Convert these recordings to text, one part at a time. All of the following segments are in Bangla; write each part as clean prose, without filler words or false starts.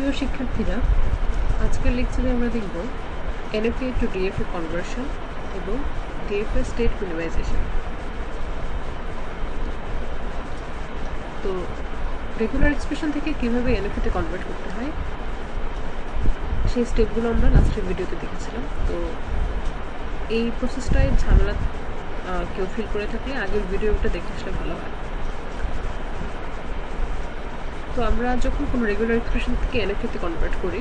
প্রিয় শিক্ষার্থীরা, আজকের লেকচারে আমরা দেখব এনএফএ টু ডিএফএ কনভার্সন এবং ডিএফএ স্টেট মিনিমাইজেশন। তো রেগুলার এক্সপ্রেশন থেকে কীভাবে এনএফএতে কনভার্ট করতে হয় সেই স্টেপগুলো আমরা লাস্টের ভিডিওতে দেখেছিলাম। তো এই প্রসেসটায় ঝামেলা কেউ ফিল করে থাকলে আগের ভিডিওটা দেখে আসলে ভালো হয়। তো আমরা যখন কোনো রেগুলার এক্সপ্রেশন থেকে এনএফএতে কনভার্ট করি,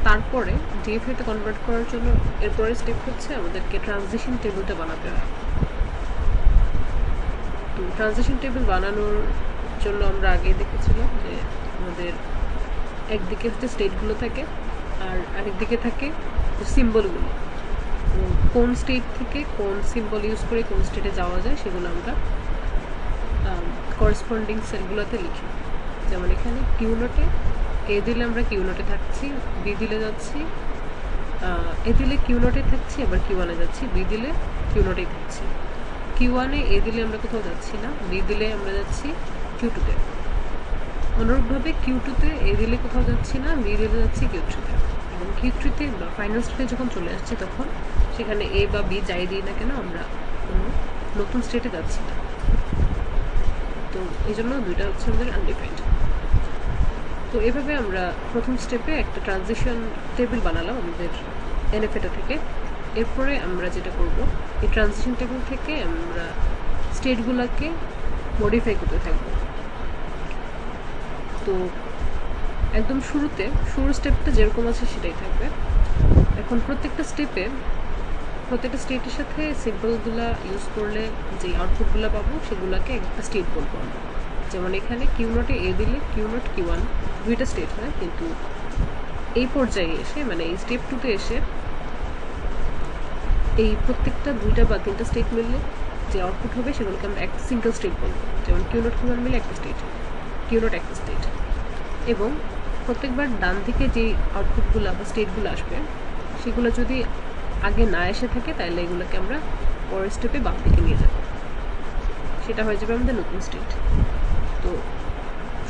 তারপরে ডিএফএতে কনভার্ট করার জন্য এরপরের স্টেপ হচ্ছে আমাদেরকে ট্রানজিশন টেবিলটা বানাতে হয়। তো ট্রানজিশন টেবিল বানানোর জন্য আমরা আগে দেখেছিলাম যে আমাদের একদিকে হচ্ছে স্টেটগুলো থাকে আর আরেকদিকে থাকে সিম্বলগুলো। কোন স্টেট থেকে কোন সিম্বল ইউজ করে কোন স্টেটে যাওয়া যায় সেগুলো আমরা করেসপন্ডিং সেলগুলোতে লিখি। যেমন এখানে কিউ নোটে এ দিলে আমরা কিউ নোটে থাকছি, বি দিলে যাচ্ছি, এ দিলে কিউ নোটে থাকছি, আবার কিউ ওয়ানে যাচ্ছি, বি দিলে কিউ নোটেই থাকছি। কিউ ওয়ানে এ দিলে আমরা কোথাও যাচ্ছি না, বি দিলে আমরা যাচ্ছি কিউ টুতে। অনুরূপভাবে কিউ টুতে এ দিলে কোথাও যাচ্ছি না, বি দিলে যাচ্ছি কিউ থ্রিতে। এবং কিউ থ্রিতে বা ফাইনাল স্টেটে যখন চলে আসছি তখন সেখানে এ বা বি যাই দিই না কেন আমরা কোনো নতুন স্টেটে যাচ্ছি না। তো এই জন্য দুইটা হচ্ছে আমাদের আনডিফাইন্ড। তো এভাবে আমরা প্রথম স্টেপে একটা ট্রানজিশন টেবিল বানালাম আমাদের এনএফএটা থেকে। এরপরে আমরা যেটা করব, এই ট্রানজিশন টেবিল থেকে আমরা স্টেটগুলোকে মডিফাই করতে থাকবো। তো একদম শুরুর স্টেপটা যেরকম আছে সেটাই থাকবে। এখন প্রত্যেকটা স্টেটের সাথে সিম্বলগুলা ইউজ করলে যে আউটপুটগুলো পাবো সেগুলোকে একটা স্টেট বলবো আমরা। যেমন এখানে কিউ নোটে এ দিলে কিউ নোট কিউ ওয়ান দুইটা স্টেট হয়, কিন্তু এই পর্যায়ে এসে মানে এই স্টেপ টুতে এসে এই প্রত্যেকটা দুইটা বা তিনটা স্টেট মিললে যে আউটপুট হবে সেগুলোকে আমরা এক সিঙ্গেল স্টেট বলবো। যেমন কিউ নোট কিউ ওয়ান মিলে একটা স্টেট, কিউ নোট একটা স্টেট। এবং প্রত্যেকবার ডান দিকে যে আউটপুটগুলো বা স্টেটগুলো আসবে সেগুলো যদি আগে না এসে থাকে তাহলে এগুলোকে আমরা পরের স্টেপে বাম দিকে নিয়ে যাব, সেটা হয়ে যাবে আমাদের নতুন স্টেট। তো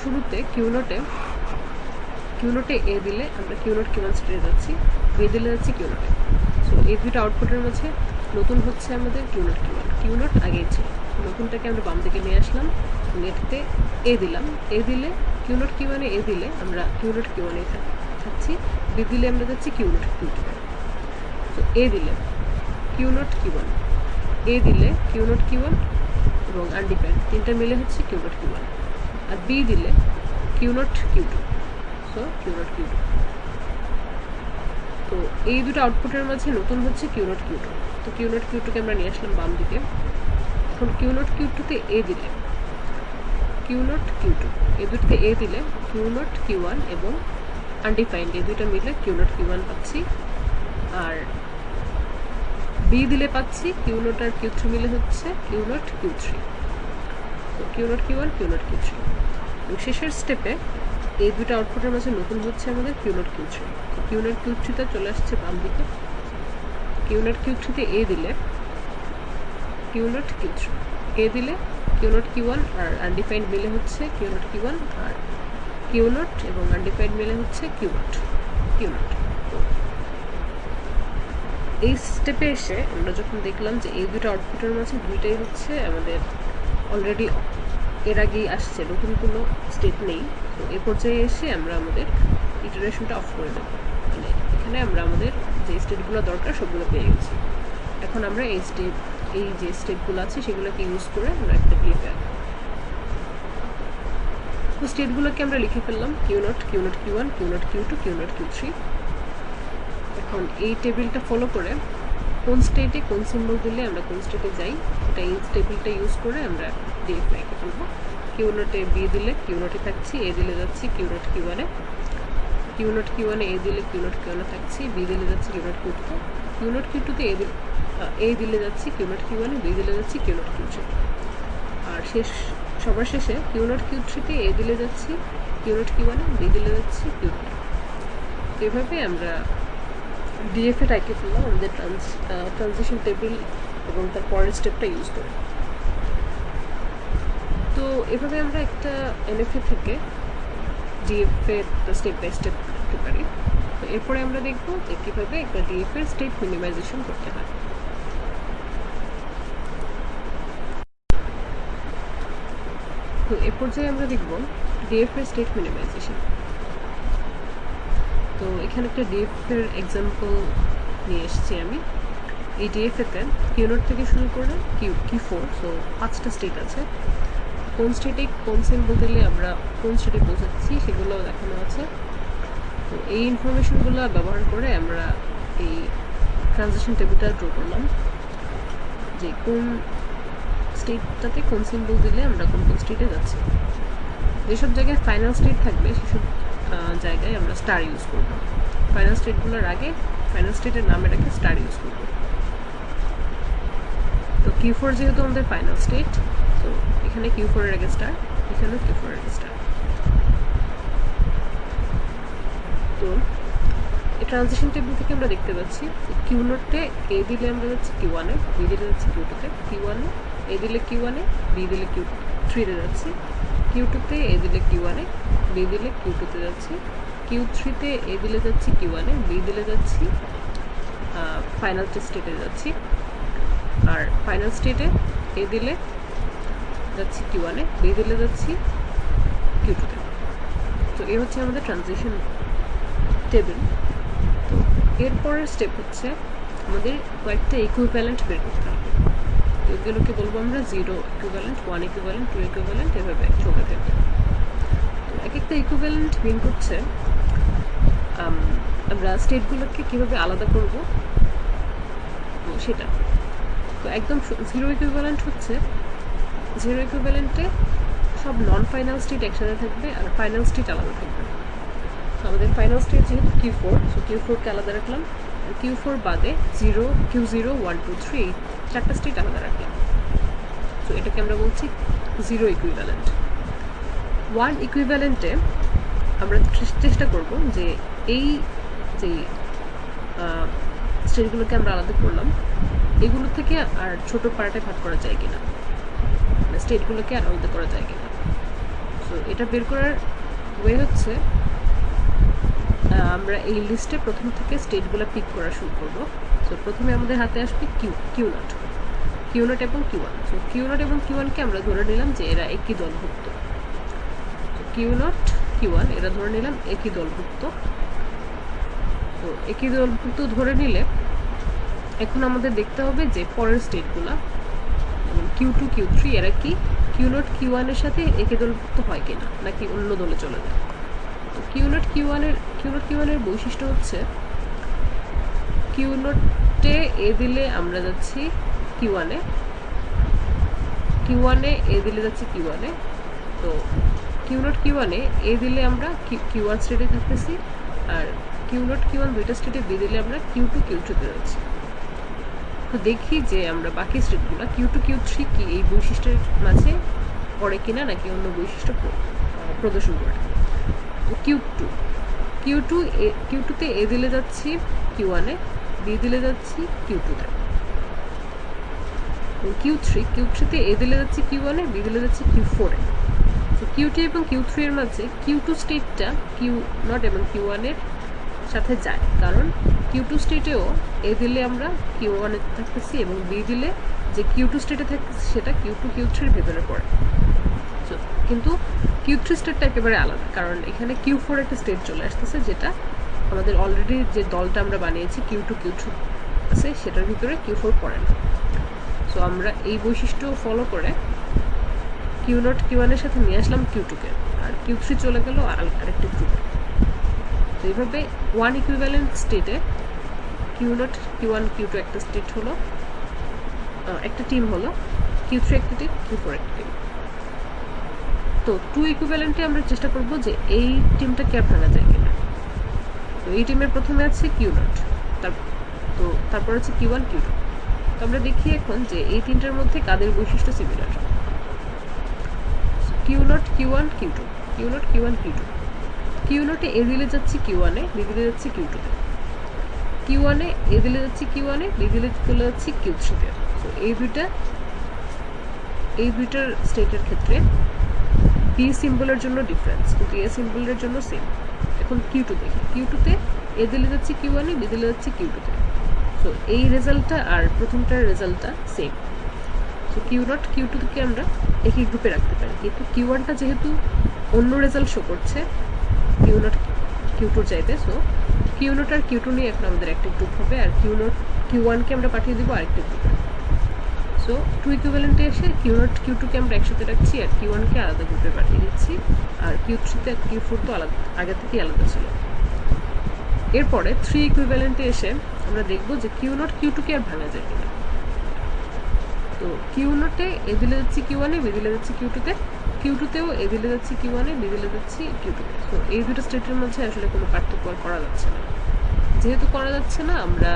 শুরুতে কিউ নোটে এ দিলে আমরা কিউ নোট কিউ ওয়ান স্টেটে যাচ্ছি, বি দিলে যাচ্ছি কিউ নোটে। সো এই দুটো আউটপুটের মাঝে নতুন হচ্ছে আমাদের কিউ নোট আগেই ছিল, নতুনটাকে আমরা বাম দিকে নিয়ে আসলাম, এটাতে এ দিলাম, এ দিলে কিউ নোট কিউ ওয়ানে এ দিলে আমরা কিউ নোট কিউ ওয়ানে থাকছি, বি দিলে আমরা যাচ্ছি কিউ নোট কিউ টুতে। তো এ দিলে Q naught Q one, A দিলে কিউ নোট কিউ ওয়ান এবং আনডিফাইন্ড তিনটা মিলে হচ্ছে কিউ নোট কিউ ওয়ান, আর বি দিলে Q naught Q two. So Q naught Q two. তো এই দুটো আউটপুটের মাঝে নতুন হচ্ছে কিউ নোট কিউ টু। তো কিউ নোট কিউ টুকে আমরা নিয়ে আসলাম বাম দিকে। এখন কিউ নোট কিউ টুতে এ দিলে কিউ নোট কিউ টু, এই দুটোতে এ দিলে কিউ নোট কিউ ওয়ান এবং আনডিফাইন্ড এই দুইটা মিলে কিউ নোট কিউ ওয়ান পাচ্ছি, আর বি দিলে পাচ্ছি কিউ নোট আর কিউ থ্রি মিলে হচ্ছে কিউ নোট কিউ থ্রি। তো Q naught Q one Q naught Q three. এবং শেষের স্টেপে এই দুটো আউটপুটের মাঝে নতুন হচ্ছে আমাদের Q naught Q three. Q naught Q থ্রিতে চলে আসছে বাম দিকে। কিউ নোট কিউ থ্রিতে এ দিলে কিউ নোট কিউ থ্রি, এ দিলে কিউ নোট কিউ ওয়ান আর আনডিফাইন্ড মিলে হচ্ছে কিউ নোট কিউ ওয়ান, আর কিউ নোট এবং আনডিফাইন্ড মিলে হচ্ছে কিউ নোট। এই স্টেপে এসে আমরা যখন দেখলাম যে এই দুটো আউটপুটের মাঝে দুইটাই হচ্ছে আমাদের অলরেডি এর আগেই আসছে, নতুন কোনো স্টেট নেই। তো এ পর্যায়ে এসে আমরা আমাদের ইটারেশনটা অফ করে দেবো। মানে এখানে আমরা আমাদের যে স্টেটগুলো দরকার সবগুলো পেয়ে গেছি। এখন আমরা এই যে স্টেটগুলো আছে সেগুলোকে ইউজ করে আমরা একটা ডিএফএ আঁকবো। তো স্টেটগুলোকে আমরা লিখে ফেললাম Q naught Q one Q naught Q two Q naught Q three. এখন এই টেবিলটা ফলো করে কোন স্টেটে কোন সিম্বল দিলে আমরা কোন স্টেটে যাই এটা এই টেবিলটা ইউজ করে আমরা ডিএফএ এঁকে ফেলবো। কিউ নোটে বি দিলে কিউ নোটে থাকছি, এ দিলে যাচ্ছি কিউ নোট কিউ ওয়ানে, কিউ নোট কিউ ওয়ানে এ দিলে কিউ নোট কিউ ওয়ানে থাকছি, বি দিলে যাচ্ছি কিউ নোট কিউ টুতে, কিউ নোট কিউ টুতে এ দিলে যাচ্ছি কিউ নোট কিউ ওয়ানে, বি দিলে যাচ্ছি কিউ নোট কিউ থ্রি। আর সবার শেষে কিউ নোট কিউ থ্রিতে এ দিলে যাচ্ছি কিউ নোট কিউ ওয়ানে, বি দিলে যাচ্ছি কিউ টুতে। তো এভাবে আমরা ডিএফএ টাইকে ফেললাম আমাদের ট্রানজিশন টেবিল এবং তার পরের স্টেপটা ইউজ করে। তো এভাবে আমরা একটা এনএফএ থেকে ডিএফ এর স্টেপ বাই স্টেপ করতে পারি। তো এরপরে আমরা দেখব যে কীভাবে একটা ডিএফ এর স্টেট মিনিমাইজেশন করতে হয়। তো এ পর্যায়ে আমরা দেখব ডিএফ এর স্টেট মিনিমাইজেশন। তো এখানে একটা ডিএফ এর এক্সাম্পল নিয়ে এসেছি আমি। এই ডিএফ এতে কিউনোড থেকে শুরু করে Q4, সো 5টা স্টেট আছে। কোন স্টেটে কোন সিম্বল দিলে আমরা কোন স্টেটে পৌঁছাচ্ছি সেগুলো দেখানো আছে। তো এই ইনফরমেশনগুলো ব্যবহার করে আমরা এই ট্রানজিশন টেবিলটা ড্র করলাম, যে কোন স্টেটটাতে কোন সিম্বল দিলে আমরা কোন কোন স্টেটে যাচ্ছি। যেসব জায়গায় ফাইনাল স্টেট থাকবে সেসব জায়গায় আমরা স্টার ইউজ করব। ফাইনাল স্টেটগুলোর আগে ফাইনাল স্টেটের নামে রেখে স্টার ইউজ করব। তো Q4 যেহেতু আমাদের ফাইনাল স্টেট, তো এখানে Q4 এর আগে স্টার, এখানেও Q4 এর আগে স্টার। তো এই ট্রানজিশন টেবিল থেকে আমরা দেখতে পাচ্ছি কিউনোটে এ দিলে আমরা যাচ্ছি Q1 এ, বি দিলে যাচ্ছি Q2 তে, Q1 এ এ দিলে Q1 এ, বি দিলে Q3 তে যাচ্ছি, Q2 তে এ দিলে Q1 এ, বি দিলে Q2 তে যাচ্ছি, Q3 তে এ দিলে যাচ্ছি Q1 এ, বি দিলে যাচ্ছি ফাইনাল স্টেটে যাচ্ছি, আর ফাইনাল স্টেটে এ দিলে যাচ্ছি Q1 এ, বি দিলে যাচ্ছি Q2 তে। তো এই হচ্ছে আমাদের ট্রানজিশন টেবিল। তো এরপরের স্টেপ হচ্ছে আমাদের কয়েকটা ইকুইভ্যালেন্ট বের করতে হবে। এগুলোকে বলবো আমরা 0 ইকুইভ্যালেন্ট, 1 ইকুইভ্যালেন্ট, 2 ইকুইভ্যালেন্ট, এভাবে চলতে থাকবে। তো এক একটা ইকুইভ্যালেন্ট মিন করছে আমরা স্টেটগুলোকে কীভাবে আলাদা করব তো সেটা। তো একদম 0 ইকুইভ্যালেন্ট হচ্ছে 0 ইকুইভ্যালেন্টে সব নন ফাইনাল স্টেট একসাথে থাকবে আর ফাইনাল স্টেট আলাদা থাকবে। তো আমাদের ফাইনাল স্টেট যেহেতু Q4, সো Q4কে আলাদা রাখলাম, আর Q4 বাদে 0, Q0, 1, 2, 3 চারটা স্টেট আলাদা রাখলাম। তো এটাকে আমরা বলছি 0 ইকুইভ্যালেন্ট। 1 ইকুইভ্যালেন্টে আমরা চেষ্টা করব যে এই যে স্টেটগুলোকে আমরা আলাদা করলাম এগুলো থেকে আর ছোট পার্টে ভাগ করা যায় কিনা, মানে স্টেটগুলোকে আর আলাদা করা যায় কিনা। সো এটা বের করার ওয়ে হচ্ছে আমরা এই লিস্টে প্রথম থেকে স্টেটগুলো পিক করা শুরু করব। সো প্রথমে আমাদের হাতে আসবে কিউনট এবং Q1। সো কিউনট এবং Q1কে আমরা ধরে নিলাম যে এরা একই দলভুক্ত। কিউনট Q1 এরা ধরে নিলাম একই দলভুক্ত। তো একই দলভুক্ত ধরে নিলে এখন আমাদের দেখতে হবে যে পরের স্টেটগুলো Q2, Q3 এরা কি কিউনট Q1 এর সাথে একই দলভুক্ত হয় কিনা নাকি অন্য দলে চলে যায়। তো কিউনট Q1 এর বৈশিষ্ট্য হচ্ছে কিউনটে এ দিলে আমরা যাচ্ছি Q1 এ, Q1 এ এ দিলে যাচ্ছি Q1 এ। তো কিউনট Q1 এ এ দিলে আমরা Q1 স্টেটে থাকতেছি, আর কিউনট Q1 দুইটা স্টেটে বি দিলে আমরা Q2, Q3 তে যাচ্ছি। তো দেখি যে আমরা বাকি স্টেটগুলো Q2, Q3 কি এই বৈশিষ্ট্যের মাঝে পড়ে কিনা নাকি অন্য বৈশিষ্ট্য প্রদর্শন করে। তো Q2 তে এ দিলে যাচ্ছি Q1 এ, বি দিলে যাচ্ছি Q2 তে। Q3 তে এ দিলে যাচ্ছি Q1 এ, বি দিলে যাচ্ছি Q4 এ। তো Q2 এবং Q3 এর মাঝে Q2 স্টেটটা Q0 এবং Q1 এর সাথে যায়, কারণ Q2 স্টেটেও এ দিলে আমরা Q1 এ থাকতেছি এবং বি দিলে যে Q2 স্টেটে থাকতেছি সেটা Q2, Q3 এর ভেতরে পড়ে। কিন্তু Q3 স্টেটটা একেবারে আলাদা, কারণ এখানে Q4 একটা স্টেট চলে আসতেছে যেটা আমাদের অলরেডি যে দলটা আমরা বানিয়েছি Q2, Q3 আছে সেটার ভিতরে Q4 পড়ে না। সো আমরা এই বৈশিষ্ট্য ফলো করে Q0 Q1 এর সাথে নিয়ে আসলাম Q2 কে, আর Q3 চলে গেল আরেকটি গ্রুপে। তো এইভাবে 1 ইকুইভ্যালেন্ট স্টেটে Q0 Q1 Q2 একটা স্টেট হলো, একটা টিম হলো, Q3 একটা টিম, Q4 একটা টিম। তো 2 ইকুইভ্যালেন্টে আমরা চেষ্টা করব যে এই টিমটাকে আর ভাঙা যায় কিনা। তো এই টিমের প্রথমে আছে Q0, তারপর আছে Q1, Q2। তো আমরা দেখি এখন যে এই তিনটার মধ্যে কাদের বৈশিষ্ট্য similar. Q0 Q1 Q2, Q0 Q1 Q2। Q0 এ দিলে যাচ্ছি Q1 এ, বি দিলে যাচ্ছি Q2 তে। Q1 এ এ দিলে যাচ্ছি Q1 এ, বি দিলে চলে যাচ্ছি Q3 তে। তো এই দুইটার স্টেটের ক্ষেত্রে বি সিম্বলের জন্য ডিফারেন্স, কিন্তু এ সিম্বলের জন্য সেম। এখন কিউ2 দেখি, কিউ2তে এ দিলে যাচ্ছে কিউ1-এ, বি দিলে যাচ্ছে কিউ2-তে। সো এই রেজাল্টটা আর প্রথমটার রেজাল্টটা সেম। সো কিউ0 কিউ2-কে আমরা একই গ্রুপে রাখতে পারি, কিন্তু কিউ1টা যেহেতু অন্য রেজাল্ট শো করছে কিউ0 কিউ2-র চাইতে, সো কিউ0 আর কিউ2 নিয়ে এখন আমাদের একটা গ্রুপ হবে, আর কিউ1-কে আমরা পাঠিয়ে দেবো আরেকটা গ্রুপে। সো টু ইকুইভ্যালেন্টে এসে কিউ0 কিউ2-কে আমরা একসাথে রাখছি, আর কিউ1-কে আলাদা গ্রুপে পাঠিয়ে দিচ্ছি, আর কিউ3-তে কিউ4 তো আলাদা, আগে থেকেই আলাদা ছিল। এরপরে থ্রি ইকুইভ্যালেন্টে এসে আমরা দেখব যে কিউ0 কিউ2-কে আর ভাঙা যায় কিনা। তো কিউ0-এ এ দিলে যাচ্ছি কিউ1-এ, বি দিলে যাচ্ছি কিউ2-তে, কিউ2-তেও এ দিলে যাচ্ছি কিউ1-এ, বি দিলে যাচ্ছি কিউ2-তে। তো এই দুটো স্টেটের মধ্যে আসলে কোনো পার্থক্য করা যাচ্ছে না। যেহেতু করা যাচ্ছে না, আমরা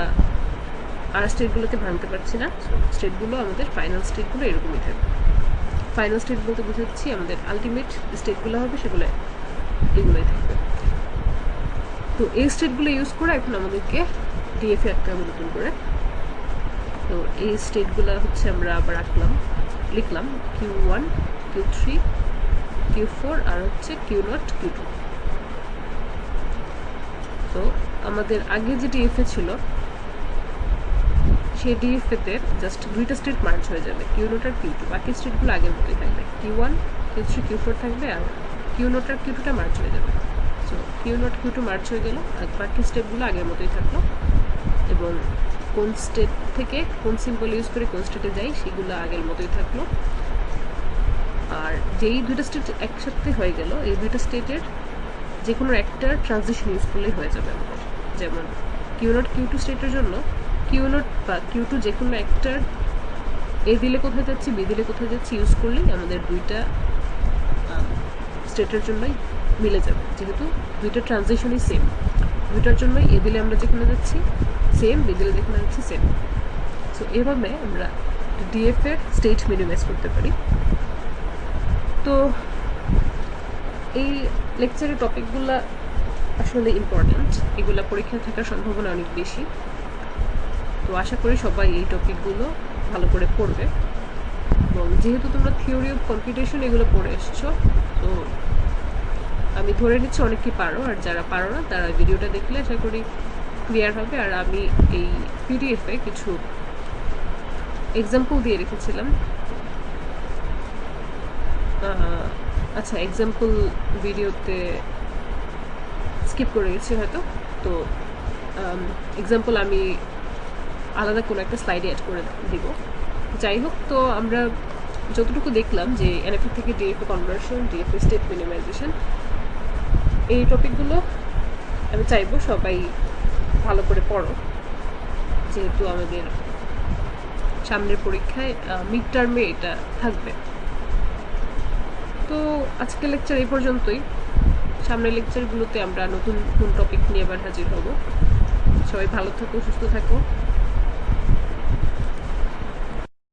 আর স্টেটগুলোকে ভাঙতে পারছি না। স্টেটগুলো আমাদের ফাইনাল স্টেটগুলো এরকমই থাকবে। ফাইনাল স্টেট বলতে বুঝাচ্ছি আমাদের আলটিমেট স্টেটগুলো হবে সেগুলো এগুলোই থাকবে। তো এই স্টেটগুলো ইউজ করে এখন আমাদেরকে ডিএফএ আঁকতে হবে নতুন করে। তো এই স্টেটগুলো হচ্ছে আমরা আবার লিখলাম কিউ1 কিউ3 কিউ4 আর হচ্ছে কিউ0 কিউ2। তো আমাদের আগে যে ডিএফএ ছিল সেই ডিএফএতে জাস্ট দুইটা স্টেট মার্জ হয়ে যাবে, কিউ0 আর কিউ2। বাকি স্টেটগুলো আগের মতোই থাকবে, কিউ1 কিউ3 কিউ4 থাকবে, আর কিউ0 আর কিউ2টা মার্জ হয়ে যাবে। সো কিউ0 কিউ2 মার্জ হয়ে গেল, আর বাকি স্টেপগুলো আগের মতোই থাকলো, এবং কোন স্টেট থেকে কোন সিম্বল ইউজ করে কোন স্টেটে যাই সেগুলো আগের মতোই থাকলো। আর যেই দুইটা স্টেট একসাথে হয়ে গেল, এই দুইটা স্টেটের যে কোনো একটা ট্রানজিশন ইউজ করলেই হয়ে যাবে আমাদের। যেমন কিউ0 কিউ2 স্টেটের জন্য কিউ0 বা কিউ2 যে কোনো একটার এ দিলে কোথায় যাচ্ছি, বি দিলে কোথায় যাচ্ছি ইউজ করলেই আমাদের দুইটা স্টেটের জন্যই মিলে যাবে, যেহেতু দুইটা ট্রানজিশনই সেম। দুইটার জন্যই এ দিলে আমরা যেখানে যাচ্ছি সেম, বি দিলে যেখানে যাচ্ছি সেম। সো এভাবে আমরা ডিএফএর স্টেট মিনিমাইজ করতে পারি। তো এই লেকচারের টপিকগুলো আসলে ইম্পর্ট্যান্ট, এগুলো পরীক্ষায় থাকার সম্ভাবনা অনেক বেশি। তো আশা করি সবাই এই টপিকগুলো ভালো করে পড়বে, এবং যেহেতু তোমরা থিওরি অফ কম্পিউটেশন এগুলো পড়ে এসছো, তো আমি ধরে নিচ্ছি অনেকেই পারো, আর যারা পারো না তারা ভিডিওটা দেখলে আশা করি ক্লিয়ার হবে। আর আমি এই পিডিএফে কিছু এক্সাম্পল দিয়ে রেখেছিলাম, আচ্ছা এক্সাম্পল ভিডিওতে স্কিপ করে গেছি হয়তো, তো এক্সাম্পল আমি আলাদা কোনো একটা স্লাইডে অ্যাড করে দিব। যাই হোক, তো আমরা যতটুকু দেখলাম যে এনএফএ থেকে DFA conversion, DFA state minimisation, এই টপিকগুলো আমি চাইবো সবাই ভালো করে পড়ো, যেহেতু আমাদের সামনের পরীক্ষায় মিড টার্মে এটা থাকবে। তো আজকের লেকচার এই পর্যন্তই। সামনের লেকচারগুলোতে আমরা নতুন কোন টপিক নিয়ে আবার হাজির হব। সবাই ভালো থাকো, সুস্থ থাকো।